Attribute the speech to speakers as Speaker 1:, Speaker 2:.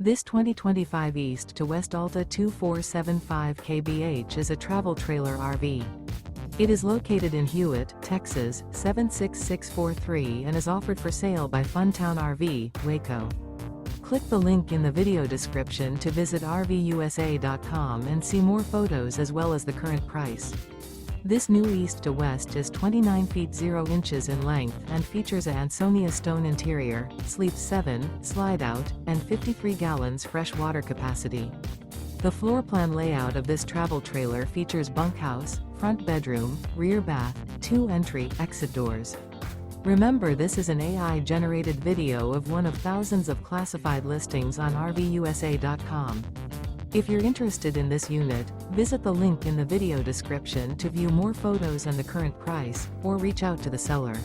Speaker 1: This 2025 East to West Alta 2475 kbh is a travel trailer RV. It is located in Hewitt, Texas, 76643 and is offered for sale by Funtown RV, Waco. Click the link in the video description to visit RVUSA.com and see more photos as well as the current price. This new East to West is 29 feet 0 inches in length and features a ANSONIA Stone interior, sleeps 7, Slideout, and 53 gallons fresh water capacity. The floor plan layout of this travel trailer features bunkhouse, front bedroom, rear bath, 2 entry, exit doors. Remember, this is an AI-generated video of one of thousands of classified listings on RVUSA.com. If you're interested in this unit, visit the link in the video description to view more photos and the current price, or reach out to the seller.